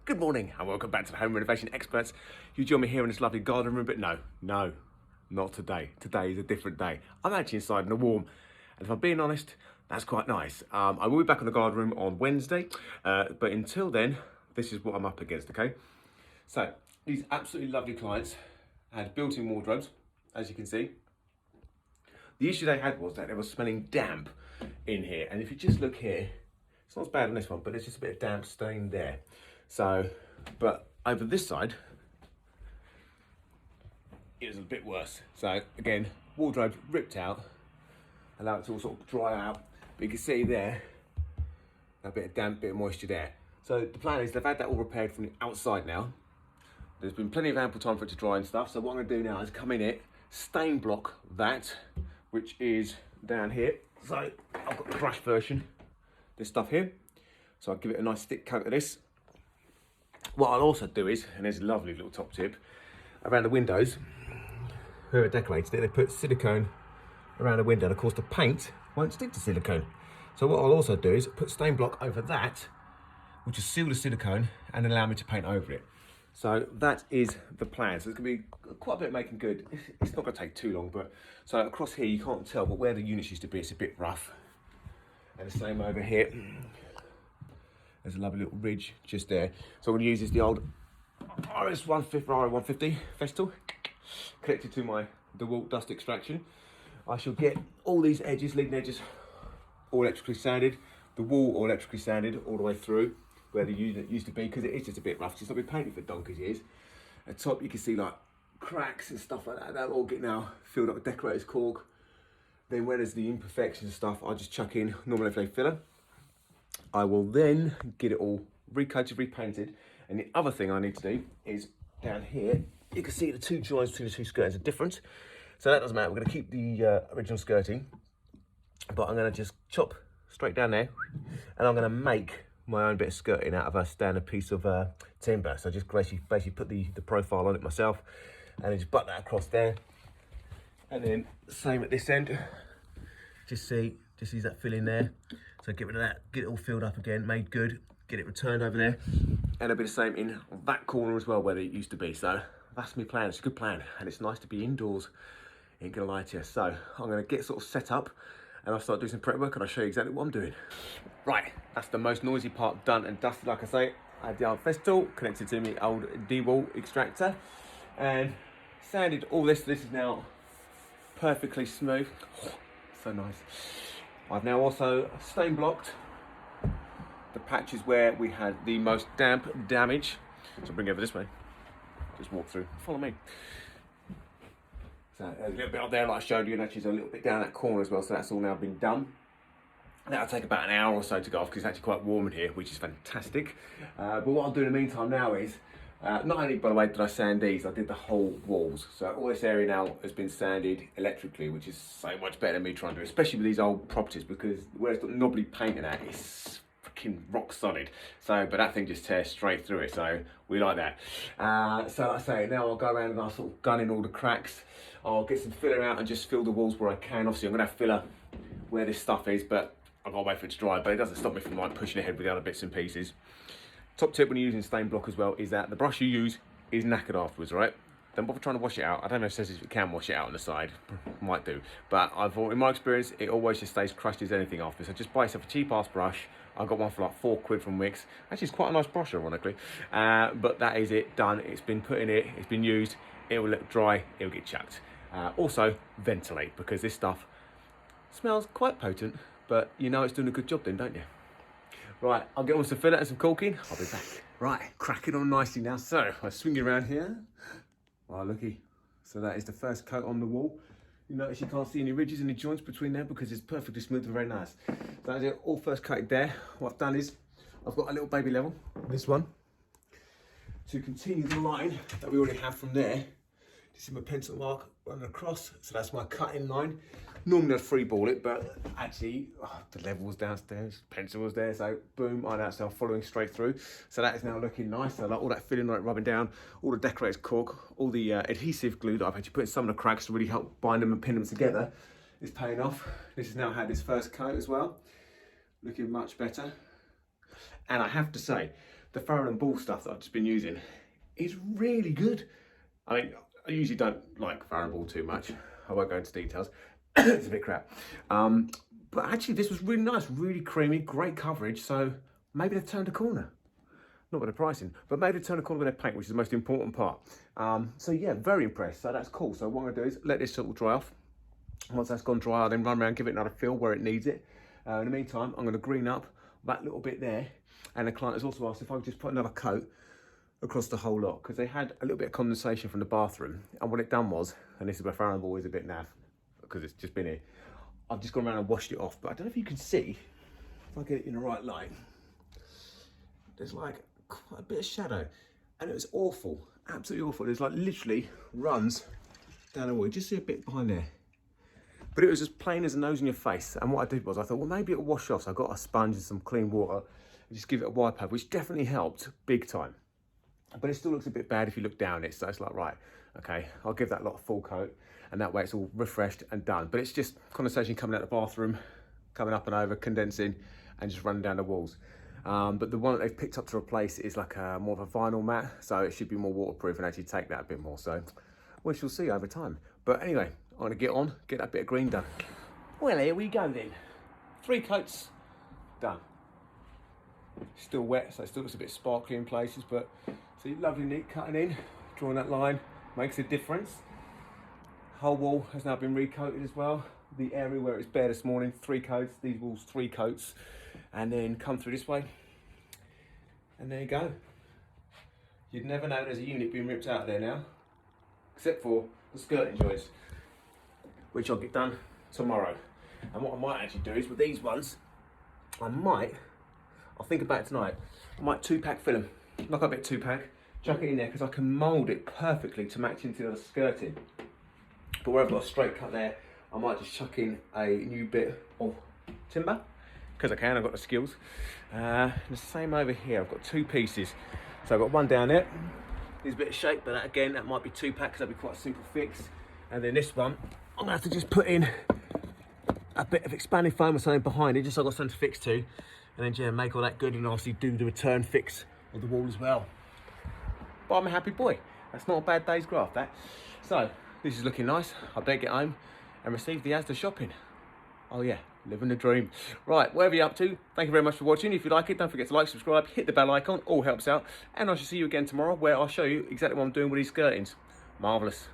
Good morning and welcome back to the Home Renovation Experts. You join me here in this lovely garden room, but no, not today. Today is a different day. I'm actually inside in the warm, and if I'm being honest, that's quite nice. I will be back in the garden room on Wednesday, but until then, this is what I'm up against, okay? So, these absolutely lovely clients had built-in wardrobes, as you can see. The issue they had was that they were smelling damp in here, and if you just look here, it's not as bad on this one, but there's just a bit of damp stain there. So, but over this side, it was a bit worse. So again, wardrobe ripped out, allow it to all sort of dry out. But you can see there, a bit of damp, bit of moisture there. So the plan is they've had that all repaired from the outside now. There's been plenty of ample time for it to dry and stuff. So what I'm gonna do now is come in it, stain block that, which is down here. So I've got the brush version, this stuff here. So I'll give it a nice thick coat of this. What I'll also do is, and there's a lovely little top tip, around the windows, whoever decorated it, they put silicone around the window, and of course the paint won't stick to silicone. So what I'll also do is put stain block over that, which will seal the silicone and allow me to paint over it. So that is the plan. So it's gonna be quite a bit of making good. It's not gonna take too long, but so across here you can't tell, but where the units used to be, it's a bit rough. And the same over here. There's a lovely little ridge just there. So I'm going to use the old RS150 Festool connected to my DeWalt dust extraction. I shall get all these edges, leading edges, all electrically sanded, the wall all electrically sanded all the way through where the unit used to be, because it is just a bit rough. It's not been painted for donkey's years. At top you can see like cracks and stuff like that. They're all getting now filled up with decorator's cork. Then where there's the imperfections and stuff, I just chuck in normal everyday filler. I will then get it all recoated, repainted, and the other thing I need to do is down here, you can see the two joints between the two skirts are different, so that doesn't matter. We're going to keep the original skirting, but I'm going to just chop straight down there, and I'm going to make my own bit of skirting out of a standard piece of timber. So just basically put the profile on it myself, and then just butt that across there, and then same at this end. Just use that fill in there. So get rid of that, get it all filled up again, made good, get it returned over there. And it'll be the same in that corner as well where it used to be. So that's my plan, it's a good plan. And it's nice to be indoors, ain't gonna lie to you. So I'm gonna get sort of set up and I'll start doing some prep work and I'll show you exactly what I'm doing. Right, that's the most noisy part done and dusted. Like I say, I had the old Festool connected to my old DeWalt extractor and sanded all this. This is now perfectly smooth. So nice. I've now also stain blocked the patches where we had the most damp damage. So bring it over this way, just walk through, follow me. So there's a little bit up there like I showed you, and actually there's a little bit down that corner as well, so that's all now been done. That'll take about an hour or so to go off because it's actually quite warm in here, which is fantastic. But what I'll do in the meantime now is, not only, by the way, did I sand these, I did the whole walls. So all this area now has been sanded electrically, which is so much better than me trying to do it, especially with these old properties, because where it's got knobbly paint in that, it's freaking rock solid. So, but that thing just tears straight through it, so we like that. So like I say, now I'll go around and I'll sort of gun in all the cracks. I'll get some filler out and just fill the walls where I can. Obviously I'm gonna have filler where this stuff is, but I've got to wait for it to dry, but it doesn't stop me from like pushing ahead with the other bits and pieces. Top tip when you're using stain block as well is that the brush you use is knackered afterwards, right? Don't bother trying to wash it out. I don't know if it says if you can wash it out on the side, might do. But in my experience, it always just stays crushed as anything after. So just buy yourself a cheap ass brush. I got one for like £4 from Wix. Actually, it's quite a nice brush, ironically. But that is it, done. It's been put in it, it's been used. It will look dry, it will get chucked. Also, ventilate, because this stuff smells quite potent, but you know it's doing a good job then, don't you? Right, I'll get on some filler and some caulking. I'll be back. Right, crack it on nicely now. So I swing it around here. Oh, looky. So that is the first coat on the wall. You notice you can't see any ridges, any joints between there because it's perfectly smooth and very nice. So that's it, all first coated there. What I've done is I've got a little baby level, this one, to continue the line that we already have from there. This is my pencil mark running across, so that's my cutting line. Normally I'd free ball it, but actually the level was downstairs, pencil was there, so boom, I now start following straight through. So that is now looking nice. So like all that filling, like rubbing down, all the decorator's cork, all the adhesive glue that I've actually put in some of the cracks to really help bind them and pin them together is paying off. This has now had its first coat as well, looking much better. And I have to say, the Farrow and Ball stuff that I've just been using is really good. I mean, I usually don't like Farrow and Ball too much. I won't go into details. It's a bit crap. But actually this was really nice, really creamy, great coverage. So maybe they've turned a corner. Not with the pricing, but maybe they've turned a corner with their paint, which is the most important part. So yeah, very impressed. So that's cool. So what I'm gonna do is let this sort of dry off. Once that's gone dry, I'll then run around, give it another fill where it needs it. In the meantime, I'm gonna green up that little bit there. And the client has also asked if I could just put another coat across the whole lot, because they had a little bit of condensation from the bathroom. And what it done was, and this is where Farrow and Ball is a bit naff, because it's just been here. I've just gone around and washed it off, but I don't know if you can see, if I get it in the right light, there's like quite a bit of shadow, and it was awful, absolutely awful. There's like literally runs down the wall. You just see a bit behind there, but it was as plain as a nose in your face. And what I did was I thought, well, maybe it'll wash off. So I got a sponge and some clean water and just give it a wipe over, which definitely helped big time. But it still looks a bit bad if you look down it. So it's like, right, okay, I'll give that lot a full coat, and that way it's all refreshed and done. But it's just condensation coming out of the bathroom, coming up and over, condensing, and just running down the walls. But the one that they've picked up to replace is like more of a vinyl mat, so it should be more waterproof and actually take that a bit more. So we shall see over time. But anyway, I'm gonna get on, get that bit of green done. Well, here we go then. 3 coats done. Still wet, so it still looks a bit sparkly in places, but see, lovely neat cutting in, drawing that line makes a difference. Whole wall has now been recoated as well. The area where it's bare this morning, 3 coats, these walls 3 coats, and then come through this way, and there you go. You'd never know there's a unit being ripped out there now, except for the skirting joints, which I'll get done tomorrow. And what I might actually do is with these ones, I'll think about it tonight. I might 2-pack fill them, knock up a bit 2-pack, chuck it in there, because I can mould it perfectly to match into the skirting. But where I've got a straight cut there, I might just chuck in a new bit of timber, because I can, I've got the skills. The same over here, I've got 2 pieces. So I've got one down there, needs a bit of shape, but that, again, that might be 2-pack, because that'd be quite a simple fix. And then this one, I'm gonna have to just put in a bit of expanding foam or something behind it, just so I've got something to fix to. And then yeah, make all that good, and obviously do the return fix of the wall as well. But I'm a happy boy. That's not a bad day's graft, that. So, this is looking nice. I better get home and receive the Asda shopping. Oh yeah, living the dream. Right, whatever you're up to, thank you very much for watching. If you like it, don't forget to like, subscribe, hit the bell icon, all helps out. And I shall see you again tomorrow, where I'll show you exactly what I'm doing with these skirtings. Marvellous.